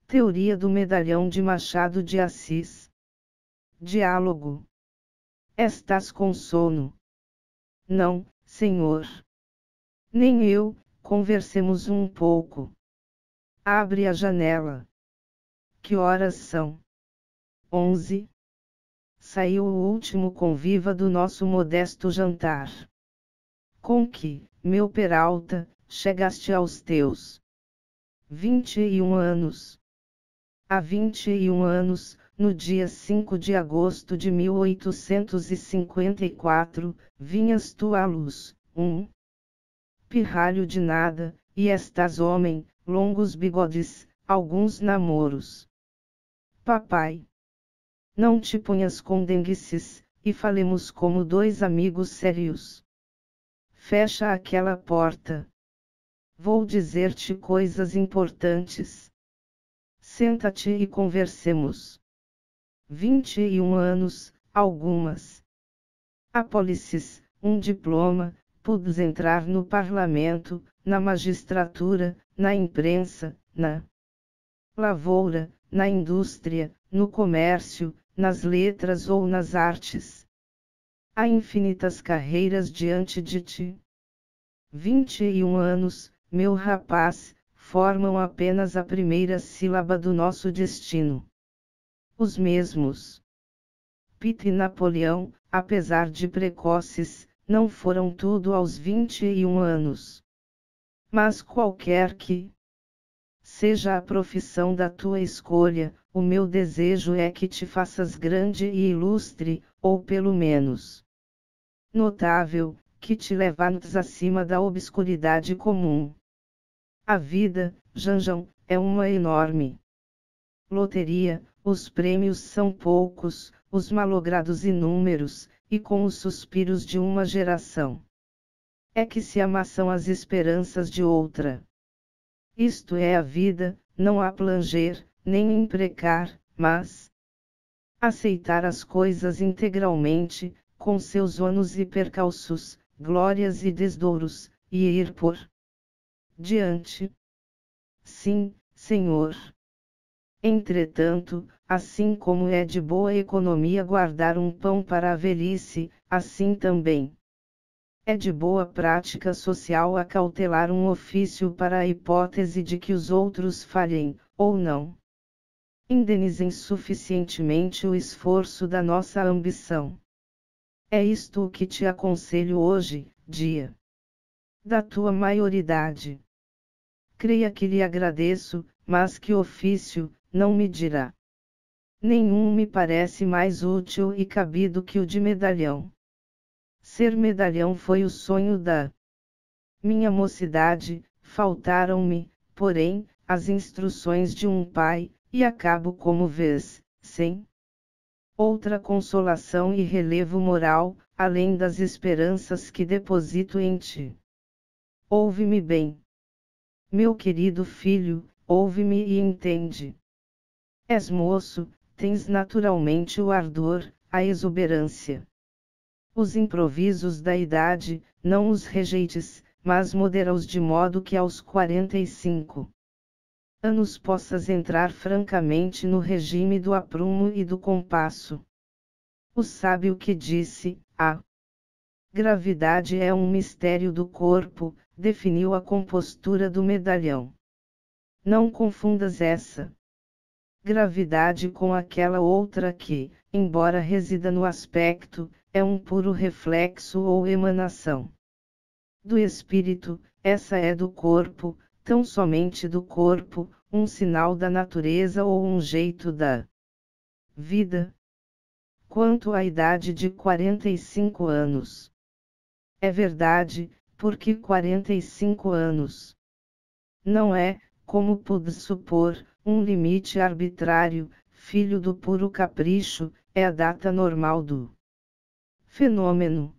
Teoria do medalhão de Machado de Assis. Diálogo. Estás com sono? Não, senhor. Nem eu, conversemos um pouco. Abre a janela. Que horas são? 11. Saiu o último conviva do nosso modesto jantar. Com que, meu Peralta, chegaste aos teus 21 anos. Há 21 anos, no dia 5 de agosto de 1854, vinhas tu à luz, pirralho de nada, e estás homem, longos bigodes, alguns namoros. Papai, não te ponhas com denguices, e falemos como dois amigos sérios. Fecha aquela porta. Vou dizer-te coisas importantes. Senta-te e conversemos. 21 anos, algumas apólices, um diploma, pudes entrar no parlamento, na magistratura, na imprensa, na lavoura, na indústria, no comércio, nas letras ou nas artes. Há infinitas carreiras diante de ti. 21 anos, meu rapaz, formam apenas a primeira sílaba do nosso destino. Os mesmos Pitt e Napoleão, apesar de precoces, não foram tudo aos 21 anos. Mas qualquer que seja a profissão da tua escolha, o meu desejo é que te faças grande e ilustre, ou pelo menos notável, que te levantes acima da obscuridade comum. A vida, Janjão, é uma enorme loteria, os prêmios são poucos, os malogrados inúmeros, e com os suspiros de uma geração. É que se amassam as esperanças de outra. Isto é a vida, não há planger, nem imprecar, mas aceitar as coisas integralmente, com seus ônus e percalços, glórias e desdouros, e ir por diante. Sim, senhor. Entretanto, assim como é de boa economia guardar um pão para a velhice, assim também é de boa prática social acautelar um ofício para a hipótese de que os outros falhem, ou não indenizem suficientemente o esforço da nossa ambição. É isto o que te aconselho hoje, dia da tua maioridade. Creia que lhe agradeço, mas que ofício, não me dirá. Nenhum me parece mais útil e cabido que o de medalhão. Ser medalhão foi o sonho da minha mocidade, faltaram-me, porém, as instruções de um pai, e acabo como vês, sem outra consolação e relevo moral, além das esperanças que deposito em ti. Ouve-me bem. Meu querido filho, ouve-me e entende. És moço, tens naturalmente o ardor, a exuberância. Os improvisos da idade, não os rejeites, mas modera-os de modo que aos 45 anos possas entrar francamente no regime do aprumo e do compasso. O sábio que disse, a gravidade é um mistério do corpo, definiu a compostura do medalhão. Não confundas essa gravidade com aquela outra que, embora resida no aspecto, é um puro reflexo ou emanação do espírito. Essa é do corpo, tão somente do corpo, um sinal da natureza ou um jeito da vida. Quanto à idade de 45 anos. É verdade, porque 45 anos não é, como pude supor, um limite arbitrário, filho do puro capricho, é a data normal do fenômeno.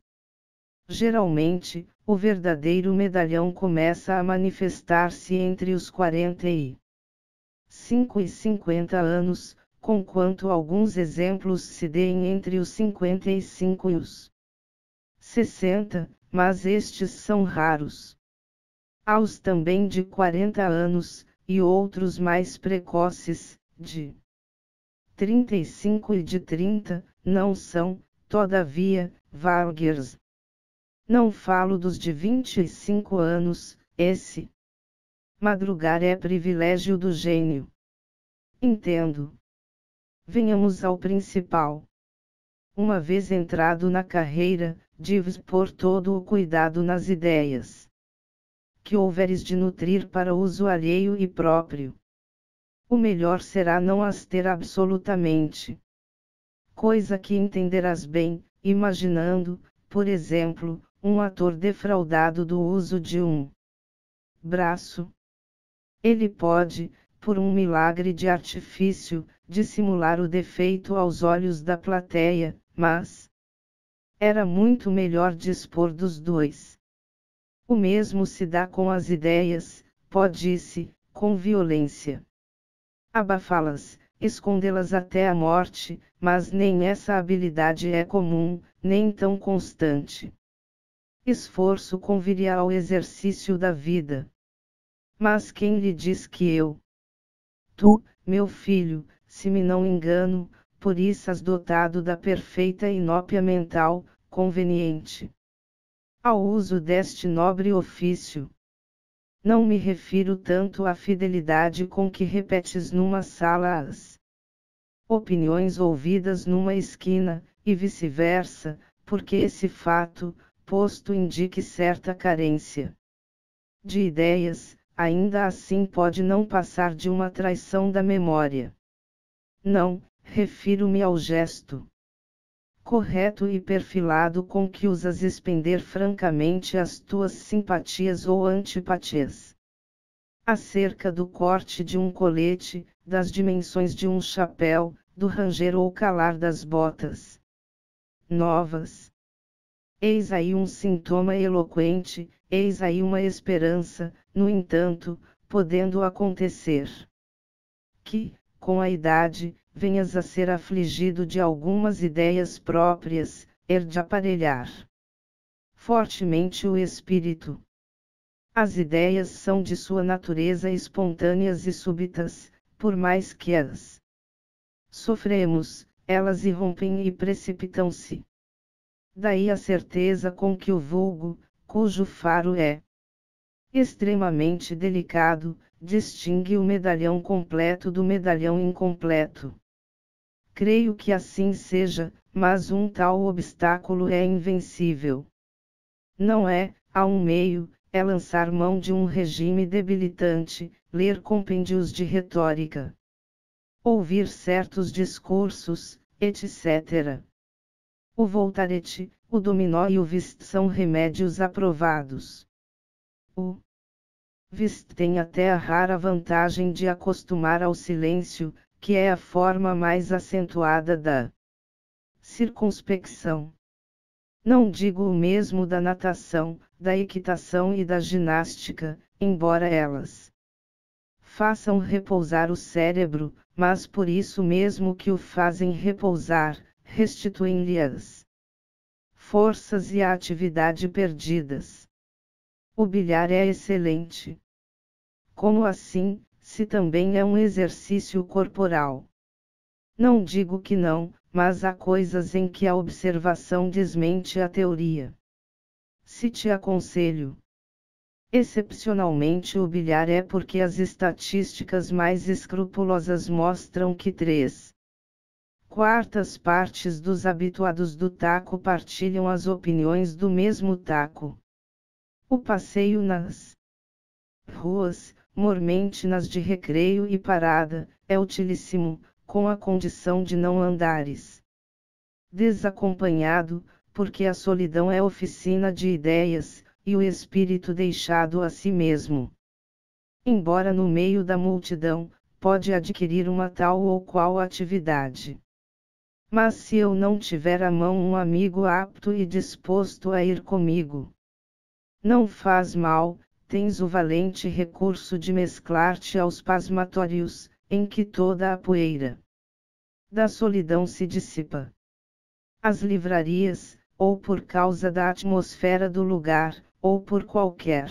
Geralmente, o verdadeiro medalhão começa a manifestar-se entre os 45 e 50 anos, conquanto alguns exemplos se deem entre os 55 e os 60, mas estes são raros. Há os também de 40 anos, e outros mais precoces, de 35 e de 30, não são, todavia, vulgares. Não falo dos de 25 anos, esse madrugar é privilégio do gênio. Entendo. Venhamos ao principal. Uma vez entrado na carreira, deves pôr todo o cuidado nas ideias que houveres de nutrir para uso alheio e próprio. O melhor será não as ter absolutamente. Coisa que entenderás bem, imaginando, por exemplo, um ator defraudado do uso de um braço. Ele pode, por um milagre de artifício, dissimular o defeito aos olhos da plateia, mas era muito melhor dispor dos dois. O mesmo se dá com as ideias, pode-se, com violência, abafá-las, escondê-las até a morte, mas nem essa habilidade é comum, nem tão constante. Esforço conviria ao exercício da vida. Mas quem lhe diz que tu, meu filho, se me não engano, por isso has dotado da perfeita inópia mental, conveniente ao uso deste nobre ofício? Não me refiro tanto à fidelidade com que repetes numa sala as opiniões ouvidas numa esquina, e vice-versa, porque esse fato, posto indique certa carência de ideias, ainda assim pode não passar de uma traição da memória. Não, refiro-me ao gesto correto e perfilado com que usas expender francamente as tuas simpatias ou antipatias. Acerca do corte de um colete, das dimensões de um chapéu, do ranger ou calar das botas novas. Eis aí um sintoma eloquente, eis aí uma esperança, no entanto, podendo acontecer que, com a idade, venhas a ser afligido de algumas ideias próprias, de aparelhar fortemente o espírito. As ideias são de sua natureza espontâneas e súbitas, por mais que as sofremos, elas irrompem e precipitam-se. Daí a certeza com que o vulgo, cujo faro é extremamente delicado, distingue o medalhão completo do medalhão incompleto. Creio que assim seja, mas um tal obstáculo é invencível. Não é, há um meio, é lançar mão de um regime debilitante, ler compêndios de retórica, ouvir certos discursos, etc. O voltarete, o dominó e o whist são remédios aprovados. O whist tem até a rara vantagem de acostumar ao silêncio, que é a forma mais acentuada da circunspecção. Não digo o mesmo da natação, da equitação e da ginástica, embora elas façam repousar o cérebro, mas por isso mesmo que o fazem repousar, restituem-lhe as forças e a atividade perdidas. O bilhar é excelente. Como assim, se também é um exercício corporal? Não digo que não, mas há coisas em que a observação desmente a teoria. Se te aconselho excepcionalmente o bilhar é porque as estatísticas mais escrupulosas mostram que 3/4 partes dos habituados do taco partilham as opiniões do mesmo taco. O passeio nas ruas, mormente nas de recreio e parada, é utilíssimo, com a condição de não andares desacompanhado, porque a solidão é oficina de ideias, e o espírito deixado a si mesmo, embora no meio da multidão, pode adquirir uma tal ou qual atividade. Mas se eu não tiver à mão um amigo apto e disposto a ir comigo, não faz mal, tens o valente recurso de mesclar-te aos pasmatórios, em que toda a poeira da solidão se dissipa. As livrarias, ou por causa da atmosfera do lugar, ou por qualquer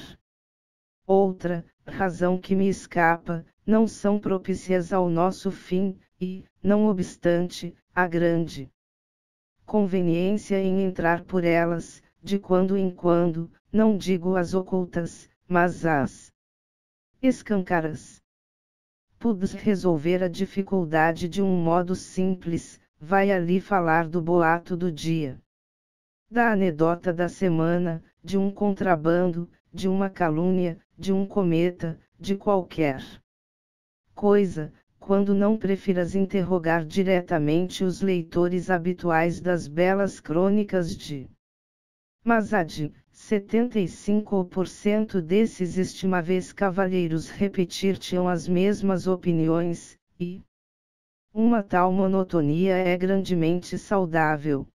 outra razão que me escapa, não são propícias ao nosso fim, e, não obstante, há grande conveniência em entrar por elas, de quando em quando, não digo as ocultas, mas as escancaras. Pudes resolver a dificuldade de um modo simples, vai ali falar do boato do dia, da anedota da semana, de um contrabando, de uma calúnia, de um cometa, de qualquer coisa, quando não prefiras interrogar diretamente os leitores habituais das belas crônicas de Masade. 75% desses estimáveis cavalheiros repetir-te-ão as mesmas opiniões, e uma tal monotonia é grandemente saudável.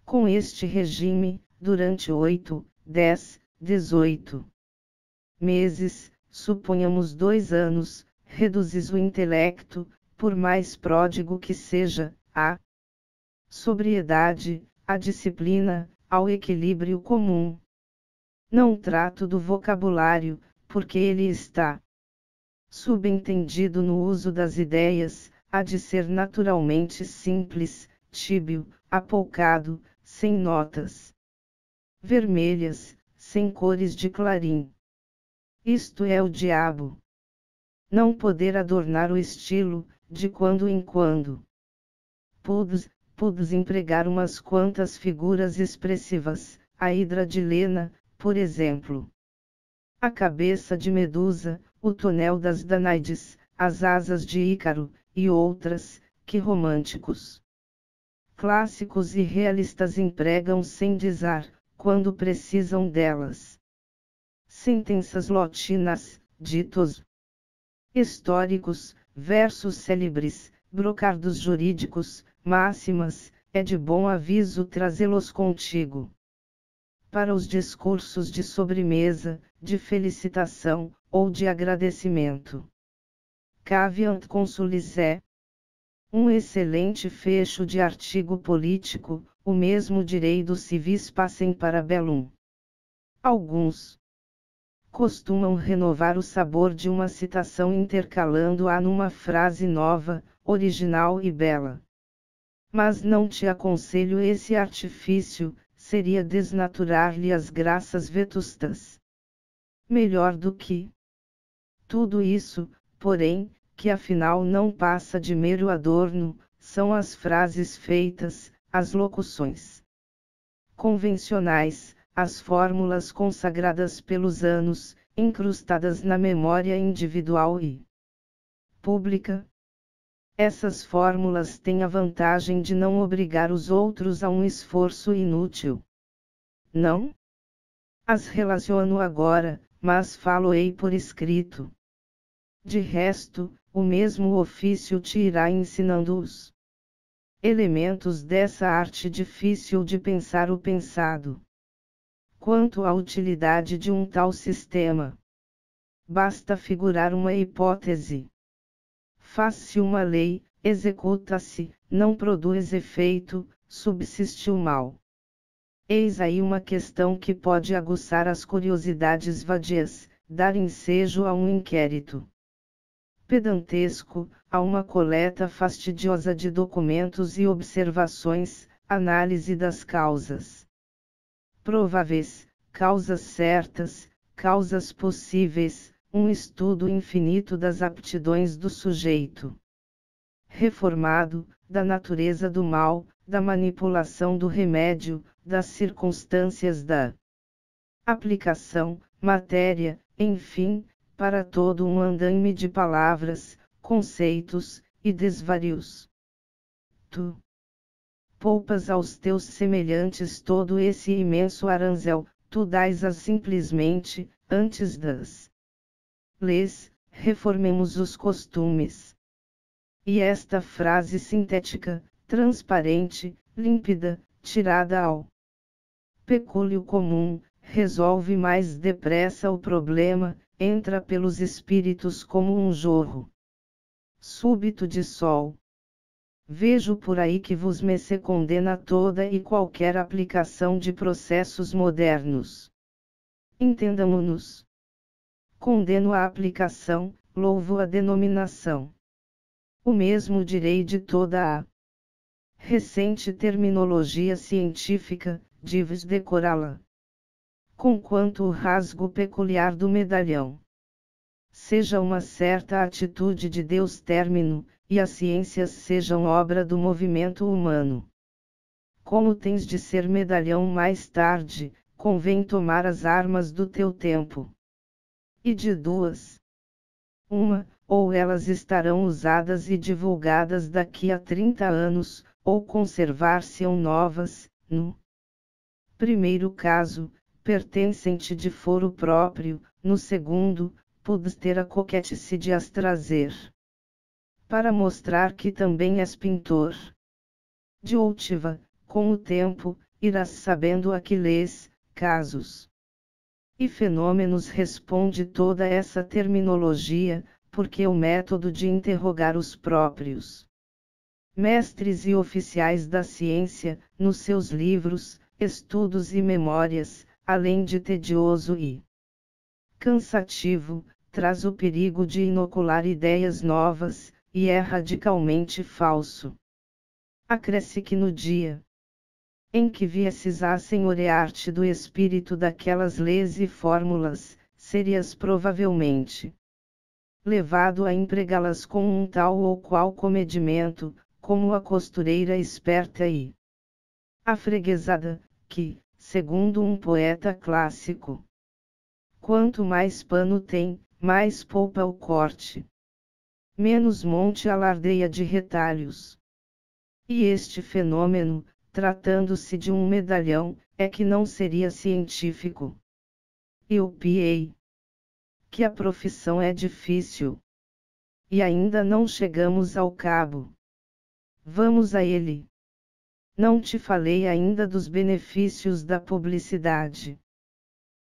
Com este regime, durante 8, 10, 18 meses, suponhamos 2 anos, reduzis o intelecto, por mais pródigo que seja, à sobriedade, à disciplina, ao equilíbrio comum. Não trato do vocabulário, porque ele está subentendido no uso das ideias, há de ser naturalmente simples, tíbio, apoucado, sem notas vermelhas, sem cores de clarim. Isto é o diabo. Não poder adornar o estilo, de quando em quando. Pudes empregar umas quantas figuras expressivas, a hidra de Lena, por exemplo. A cabeça de Medusa, o tonel das Danáides, as asas de Ícaro, e outras, que românticos, clássicos e realistas empregam sem dizer, quando precisam delas. Sentenças lotinas, ditos históricos, versos célebres, brocardos jurídicos, máximas, é de bom aviso trazê-los contigo. Para os discursos de sobremesa, de felicitação, ou de agradecimento. Caveant consulis é um excelente fecho de artigo político, o mesmo direi do civis pacem para bellum. Alguns costumam renovar o sabor de uma citação intercalando-a numa frase nova, original e bela. Mas não te aconselho esse artifício, seria desnaturar-lhe as graças vetustas. Melhor do que tudo isso, porém, que afinal não passa de mero adorno, são as frases feitas, as locuções convencionais, as fórmulas consagradas pelos anos, incrustadas na memória individual e pública. Essas fórmulas têm a vantagem de não obrigar os outros a um esforço inútil. Não as relaciono agora, mas falo-ei por escrito. De resto, o mesmo ofício te irá ensinando os elementos dessa arte difícil de pensar o pensado. Quanto à utilidade de um tal sistema, basta figurar uma hipótese. Faz-se uma lei, executa-se, não produz efeito, subsiste o mal. Eis aí uma questão que pode aguçar as curiosidades vadias, dar ensejo a um inquérito pedantesco, a uma coleta fastidiosa de documentos e observações, análise das causas prováveis, causas certas, causas possíveis, um estudo infinito das aptidões do sujeito reformado, da natureza do mal, da manipulação do remédio, das circunstâncias da aplicação, matéria, enfim, para todo um andaime de palavras, conceitos e desvarios. Tu poupas aos teus semelhantes todo esse imenso aranzel, tu dás-as simplesmente, antes das leis, reformemos os costumes. E esta frase sintética, transparente, límpida, tirada ao pecúlio comum, resolve mais depressa o problema, entra pelos espíritos como um jorro súbito de sol. Vejo por aí que vos se condena toda e qualquer aplicação de processos modernos. Entendamo-nos. Condeno a aplicação, louvo a denominação. O mesmo direi de toda a recente terminologia científica, deves decorá-la. Conquanto o rasgo peculiar do medalhão seja uma certa atitude de Deus término, e as ciências sejam obra do movimento humano. Como tens de ser medalhão mais tarde, convém tomar as armas do teu tempo. E de duas, uma, ou elas estarão usadas e divulgadas daqui a 30 anos, ou conservar-se-ão novas, no primeiro caso, pertencem-te de foro próprio, no segundo, podes ter a coquetice de as trazer. Para mostrar que também és pintor. De outiva, com o tempo, irás sabendo a que lês, casos e fenômenos responde toda essa terminologia, porque o método de interrogar os próprios mestres e oficiais da ciência, nos seus livros, estudos e memórias, além de tedioso e cansativo, traz o perigo de inocular ideias novas, e é radicalmente falso. Acresce que no dia em que viesses a senhorear-te do espírito daquelas leis e fórmulas, serias provavelmente levado a empregá-las com um tal ou qual comedimento, como a costureira esperta e afreguesada, que, segundo um poeta clássico, quanto mais pano tem, mais poupa o corte. Menos monte alardeia de retalhos. E este fenômeno, tratando-se de um medalhão, é que não seria científico. Eu piei que a profissão é difícil. E ainda não chegamos ao cabo. Vamos a ele. Não te falei ainda dos benefícios da publicidade.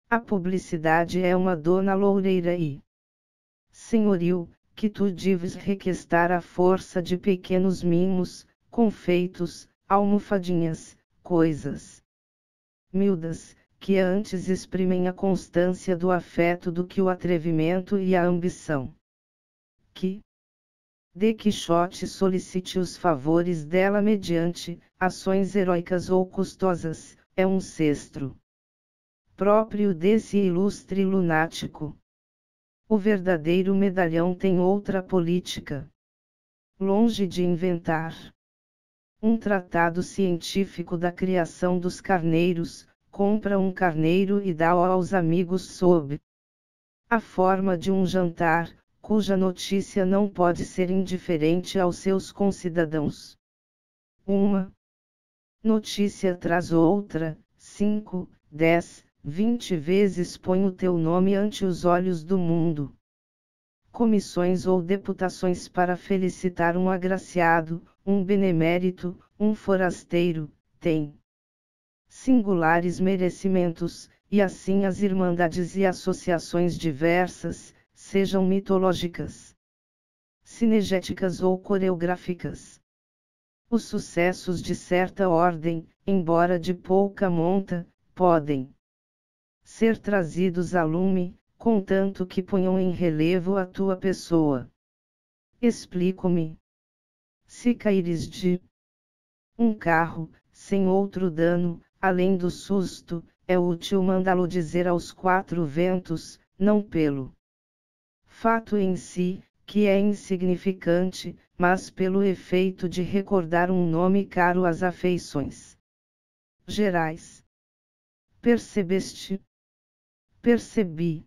A publicidade é uma dona loureira e senhoril, que tu deves requestar à força de pequenos mimos, confeitos, almofadinhas, coisas miúdas, que antes exprimem a constância do afeto do que o atrevimento e a ambição. Que De Quixote solicite os favores dela mediante ações heróicas ou custosas, é um cestro próprio desse ilustre lunático. O verdadeiro medalhão tem outra política. Longe de inventar um tratado científico da criação dos carneiros, compra um carneiro e dá-o aos amigos sob a forma de um jantar, cuja notícia não pode ser indiferente aos seus concidadãos. Uma notícia traz outra, 5, 10, 20 vezes põe o teu nome ante os olhos do mundo. Comissões ou deputações para felicitar um agraciado, um benemérito, um forasteiro, tem singulares merecimentos, e assim as irmandades e associações diversas, sejam mitológicas, cinegéticas ou coreográficas. Os sucessos de certa ordem, embora de pouca monta, podem ser trazidos a lume, contanto que ponham em relevo a tua pessoa. Explico-me. Se caíres de um carro, sem outro dano, além do susto, é útil mandá-lo dizer aos quatro ventos, não pelo fato em si, que é insignificante, mas pelo efeito de recordar um nome caro às afeições gerais. Percebeste? Percebi.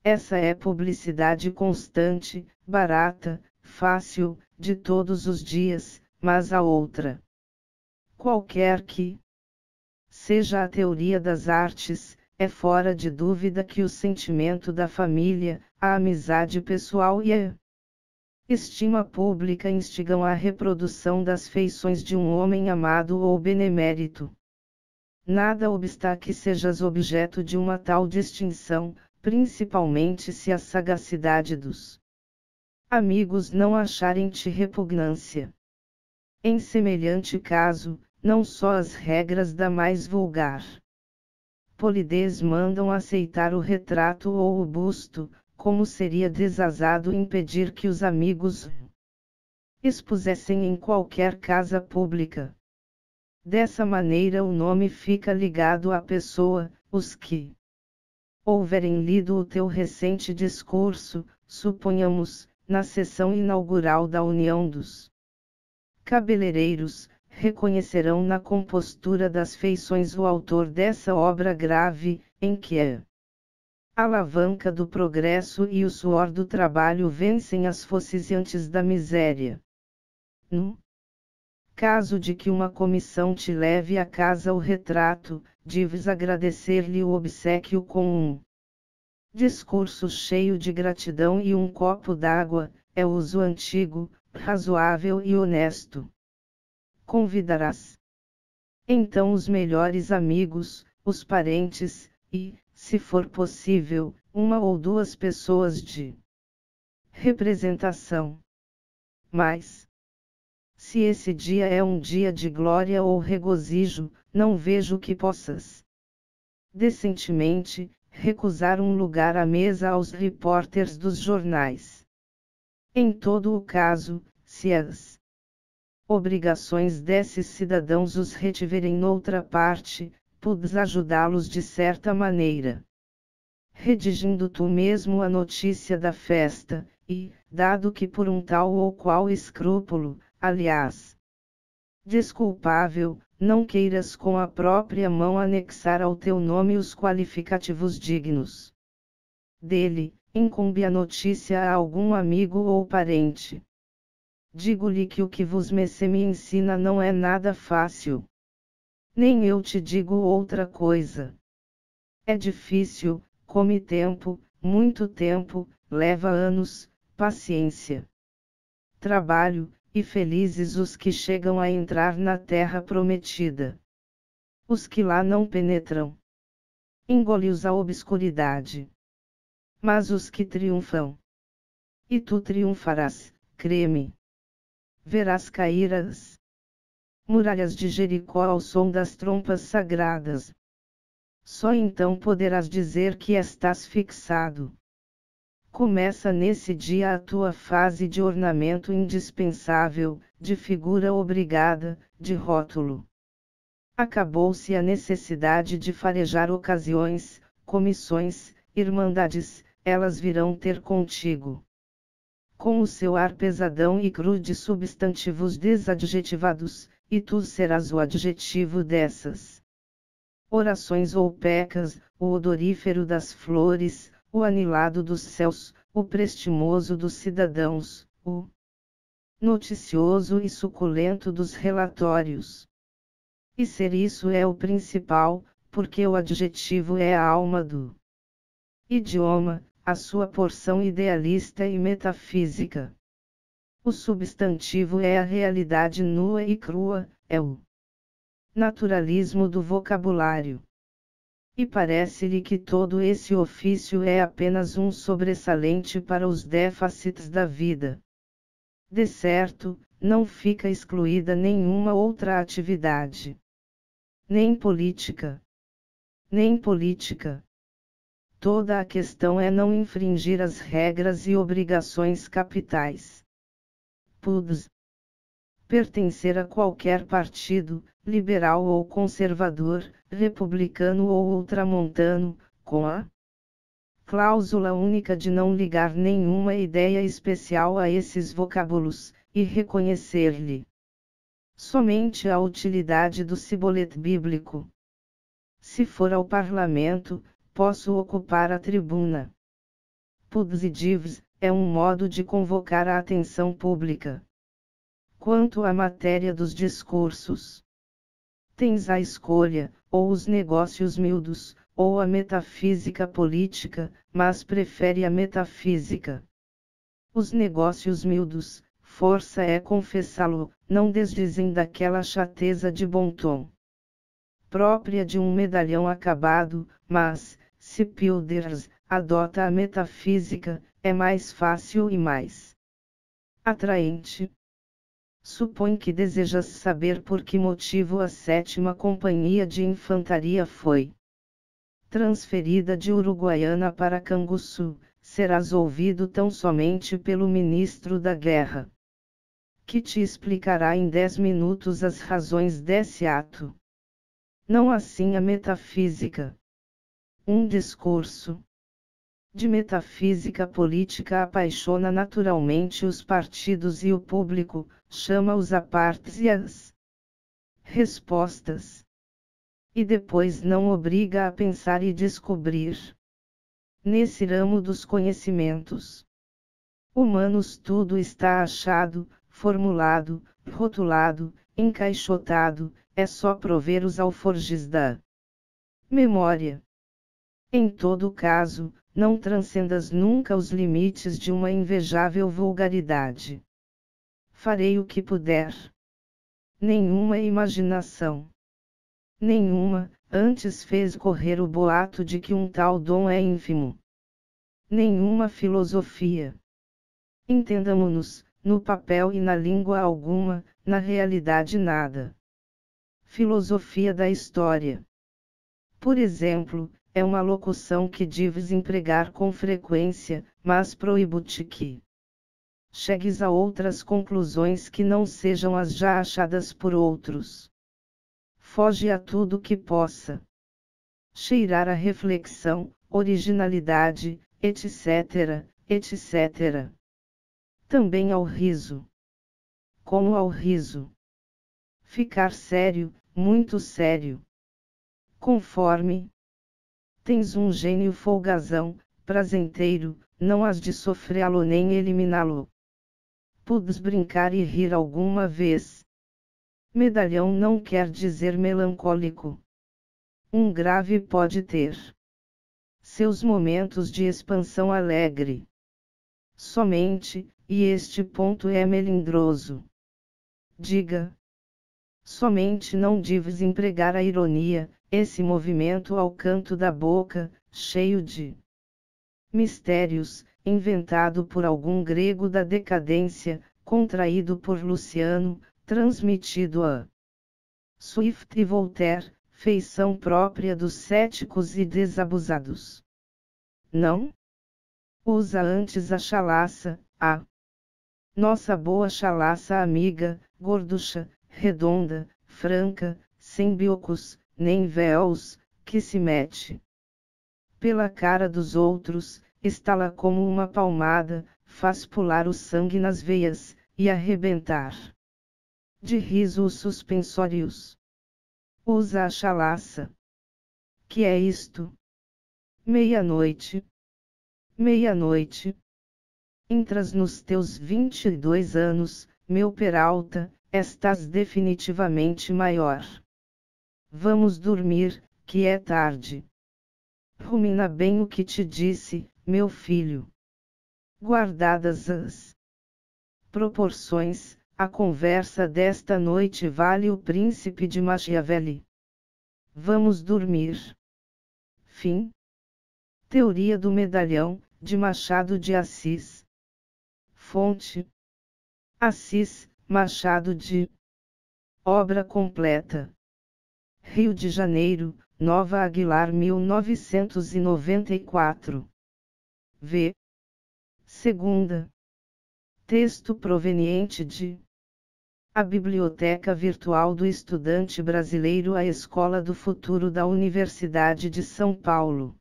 Essa é publicidade constante, barata, fácil, de todos os dias, mas a outra, qualquer que seja a teoria das artes, é fora de dúvida que o sentimento da família, a amizade pessoal e a estima pública instigam a reprodução das feições de um homem amado ou benemérito. Nada obsta que sejas objeto de uma tal distinção, principalmente se a sagacidade dos amigos não acharem-te repugnância. Em semelhante caso, não só as regras da mais vulgar polidez mandam aceitar o retrato ou o busto, como seria desazado impedir que os amigos expusessem em qualquer casa pública. Dessa maneira o nome fica ligado à pessoa. Os que houverem lido o teu recente discurso, suponhamos, na sessão inaugural da União dos Cabeleireiros, reconhecerão na compostura das feições o autor dessa obra grave, em que a alavanca do progresso e o suor do trabalho vencem as fosses antes da miséria. No caso de que uma comissão te leve a casa o retrato, deves agradecer-lhe o obséquio com um discurso cheio de gratidão e um copo d'água, é uso antigo, razoável e honesto. Convidarás então os melhores amigos, os parentes, e, se for possível, uma ou duas pessoas de representação. Mas, se esse dia é um dia de glória ou regozijo, não vejo que possas decentemente recusar um lugar à mesa aos repórteres dos jornais. Em todo o caso, se as obrigações desses cidadãos os retiverem noutra parte, podes ajudá-los de certa maneira. Redigindo tu mesmo a notícia da festa, e, dado que por um tal ou qual escrúpulo, aliás, desculpável, não queiras com a própria mão anexar ao teu nome os qualificativos dignos dele, incumbe a notícia a algum amigo ou parente. Digo-lhe que o que vos me ensina não é nada fácil. Nem eu te digo outra coisa. É difícil, come tempo, muito tempo, leva anos, paciência, trabalho, e felizes os que chegam a entrar na terra prometida. Os que lá não penetram, engole-os a obscuridade. Mas os que triunfam, e tu triunfarás, crê-me. Verás cair as muralhas de Jericó ao som das trompas sagradas. Só então poderás dizer que estás fixado. Começa nesse dia a tua fase de ornamento indispensável, de figura obrigada, de rótulo. Acabou-se a necessidade de farejar ocasiões, comissões, irmandades, elas virão ter contigo. Com o seu ar pesadão e cru de substantivos desadjetivados, e tu serás o adjetivo dessas orações ou pecas, o odorífero das flores, o anilado dos céus, o prestimoso dos cidadãos, o noticioso e suculento dos relatórios. E ser isso é o principal, porque o adjetivo é a alma do idioma, a sua porção idealista e metafísica. O substantivo é a realidade nua e crua, é o naturalismo do vocabulário. E parece-lhe que todo esse ofício é apenas um sobressalente para os déficits da vida. De certo, não fica excluída nenhuma outra atividade. Nem política. Nem política. Toda a questão é não infringir as regras e obrigações capitais. Podes pertencer a qualquer partido, liberal ou conservador, republicano ou ultramontano, com a cláusula única de não ligar nenhuma ideia especial a esses vocábulos, e reconhecer-lhe somente a utilidade do cibolete bíblico. Se for ao parlamento, posso ocupar a tribuna. Podes e deves, é um modo de convocar a atenção pública. Quanto à matéria dos discursos, tens a escolha, ou os negócios miúdos, ou a metafísica política, mas prefere a metafísica. Os negócios miúdos, força é confessá-lo, não desdizem daquela chateza de bom tom própria de um medalhão acabado, mas, se Pilders adota a metafísica, é mais fácil e mais atraente. Supõe que desejas saber por que motivo a 7ª Companhia de Infantaria foi transferida de Uruguaiana para Canguçu, serás ouvido tão somente pelo ministro da guerra, que te explicará em 10 minutos as razões desse ato. Não assim a metafísica. Um discurso de metafísica política apaixona naturalmente os partidos e o público, chama-os a partes e as respostas. E depois não obriga a pensar e descobrir. Nesse ramo dos conhecimentos humanos tudo está achado, formulado, rotulado, encaixotado, é só prover os alforjes da memória. Em todo caso, não transcendas nunca os limites de uma invejável vulgaridade. Farei o que puder. Nenhuma imaginação. Nenhuma, antes fez correr o boato de que um tal dom é ínfimo. Nenhuma filosofia. Entendamo-nos, no papel e na língua alguma, na realidade nada. Filosofia da história. Por exemplo, é uma locução que deves empregar com frequência, mas proíbo-te que chegues a outras conclusões que não sejam as já achadas por outros. Foge a tudo que possa cheirar a reflexão, originalidade, etc., etc. Também ao riso. Como ao riso. Ficar sério, muito sério. Conforme tens um gênio folgazão, prazenteiro, não has de sofrê-lo nem eliminá-lo. Podes brincar e rir alguma vez. Medalhão não quer dizer melancólico. Um grave pode ter seus momentos de expansão alegre. Somente, e este ponto é melindroso. Diga. Somente não deves empregar a ironia, esse movimento ao canto da boca, cheio de mistérios, inventado por algum grego da decadência, contraído por Luciano, transmitido a Swift e Voltaire, feição própria dos céticos e desabusados. Não? Usa antes a chalaça, a nossa boa chalaça amiga, gorducha, redonda, franca, sem biocos, nem véus, que se mete pela cara dos outros, estala como uma palmada, faz pular o sangue nas veias, e arrebentar de riso os suspensórios. Usa a chalaça. Que é isto? Meia-noite. Meia-noite. Entras nos teus 22 anos, meu Peralta, estás definitivamente maior. Vamos dormir, que é tarde. Rumina bem o que te disse, meu filho. Guardadas as proporções, a conversa desta noite vale o Príncipe de Machiavelli. Vamos dormir. Fim. Teoria do Medalhão, de Machado de Assis. Fonte: Assis, Machado de. Obra completa. Rio de Janeiro, Nova Aguilar 1994. V. Segunda. Texto proveniente de A Biblioteca Virtual do Estudante Brasileiro, a Escola do Futuro da Universidade de São Paulo.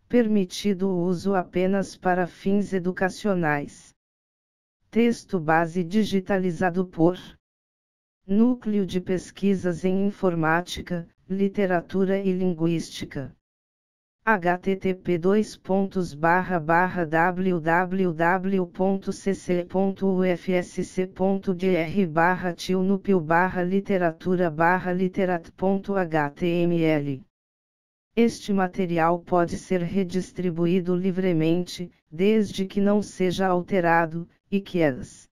Permitido o uso apenas para fins educacionais. Texto base digitalizado por Núcleo de Pesquisas em Informática, Literatura e Linguística. http://www.cc.ufsc.gr/tilnupil/literatura/literat.html. Este material pode ser redistribuído livremente, desde que não seja alterado, e que as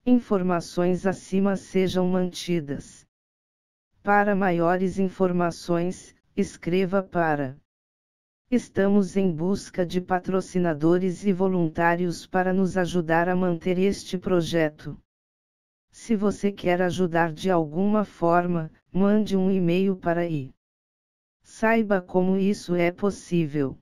informações acima sejam mantidas. Para maiores informações, escreva para. Estamos em busca de patrocinadores e voluntários para nos ajudar a manter este projeto. Se você quer ajudar de alguma forma, mande um e-mail para aí. Saiba como isso é possível.